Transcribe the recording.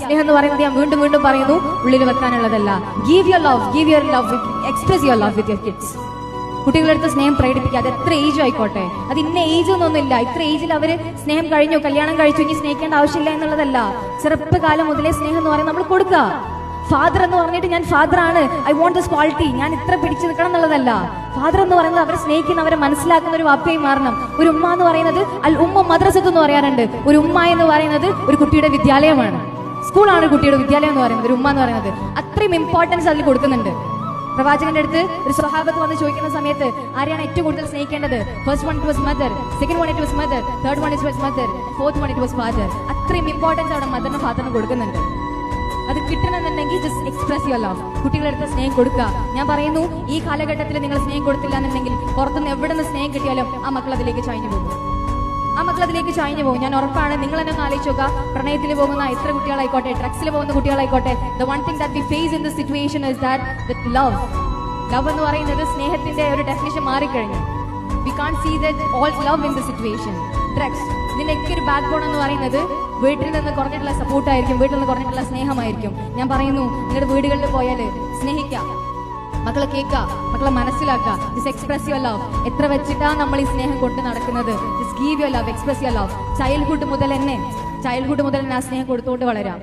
സ്നേഹം എന്ന് പറയുന്നത് ഞാൻ വീണ്ടും വീണ്ടും പറയുന്നു, ഉള്ളിൽ വെക്കാനുള്ളതല്ല. Give your love, express your love with your kids. കുട്ടികളെടുത്ത് സ്നേഹം പ്രകടിപ്പിക്കുക. അത് എത്ര ഏജ് ആയിക്കോട്ടെ, അത് ഇന്ന ഏജ് ഒന്നൊന്നുമില്ല. ഇത്ര ഏജിൽ അവര് സ്നേഹം കഴിഞ്ഞു, കല്യാണം കഴിച്ചു, ഇനി സ്നേഹിക്കേണ്ട ആവശ്യമില്ല എന്നുള്ളതല്ല. ചെറുപ്പകാലം മുതലേ സ്നേഹം എന്ന് പറയുന്നത് നമ്മൾ കൊടുക്കുക. ഫാദർ എന്ന് പറഞ്ഞിട്ട് ഞാൻ ഫാദർ ആണ്, ഐ വോണ്ട് ദിസ് ക്വാളിറ്റി, ഞാൻ ഇത്ര പിടിച്ചു നിൽക്കണം എന്നുള്ളതല്ല. ഫാദർ എന്ന് പറയുന്നത് അവരെ സ്നേഹിക്കുന്ന, അവരെ മനസ്സിലാക്കുന്ന ഒരു വാപ്പയായി മാറണം. ഒരു ഉമ്മ എന്ന് പറയുന്നത് അൽ ഉമ്മ മദ്രസത്ത് എന്ന് പറയാറുണ്ട്. ഒരു ഉമ്മ എന്ന് പറയുന്നത് ഒരു കുട്ടിയുടെ വിദ്യാലയമാണ്, സ്കൂളാണ് കുട്ടിയുടെ വിദ്യാലയം എന്ന് പറയുന്നത്. ഒരു ഉമ്മ എന്ന് പറയുന്നത് അത്രയും ഇമ്പോർട്ടൻസ് അതിൽ കൊടുക്കുന്നുണ്ട്. പ്രവാചകന്റെ അടുത്ത് ഒരു സ്വഹാബത്ത് വന്ന് ചോദിക്കുന്ന സമയത്ത് ആരെയാണ് ഏറ്റവും കൂടുതൽ സ്നേഹിക്കേണ്ടത്? First one it was mother, second one it was mother, third one it was mother, fourth one it was father. അത്രയും ഇമ്പോർട്ടൻസ് അവിടെ മദറിനും ഫാദറിനും കൊടുക്കുന്നുണ്ട്. അത് കിട്ടണമെന്നുണ്ടെങ്കിൽ ജസ്റ്റ് എക്സ്പ്രസ് യുവർ ലവ്. കുട്ടികളെടുത്ത് സ്നേഹം കൊടുക്കുക. ഞാൻ പറയുന്നു, ഈ കാലഘട്ടത്തിൽ നിങ്ങൾ സ്നേഹം കൊടുത്തില്ല എന്നുണ്ടെങ്കിൽ പുറത്തുനിന്ന് എവിടെ നിന്ന് സ്നേഹം കിട്ടിയാലും ആ മക്കൾ അതിലേക്ക് ചായഞ്ഞു പോകും. ഞാൻ ഉറപ്പാണ്. നിങ്ങൾ തന്നെ ഒന്ന് ആലോചിച്ച് നോക്കുക. പ്രണയത്തിൽ പോകുന്ന എത്ര കുട്ടികളായിക്കോട്ടെ, ഡ്രഗ്സിൽ പോകുന്ന കുട്ടികളായിക്കോട്ടെ, the one thing that we face in this situation is that love എന്ന് പറയുന്നത് സ്നേഹത്തിന്റെ ഒരു ഡെഫിനിഷൻ മാറിക്കഴിഞ്ഞു. We can't see that all love in the situation. Drugs ഇതിന്റെയൊക്കെ ഒരു ബാക്ക് ബോൺ എന്ന് പറയുന്നത് വീട്ടിൽ നിന്ന് കുറഞ്ഞിട്ടുള്ള സപ്പോർട്ടായിരിക്കും, വീട്ടിൽ നിന്ന് കുറഞ്ഞിട്ടുള്ള സ്നേഹമായിരിക്കും. ഞാൻ പറയുന്നു, നിങ്ങളുടെ വീടുകളിൽ പോയാൽ സ്നേഹിക്കാം, മക്കളെ കേൾക്കുക, മക്കളെ മനസ്സിലാക്കുക. Just express your love. എത്ര വെച്ചിട്ടാ നമ്മൾ ഈ സ്നേഹം കൊണ്ട് നടക്കുന്നത്? Just give your love, express your love. Childhood മുതൽ തന്നെ ആ സ്നേഹം കൊടുത്തുകൊണ്ട് വളരാം.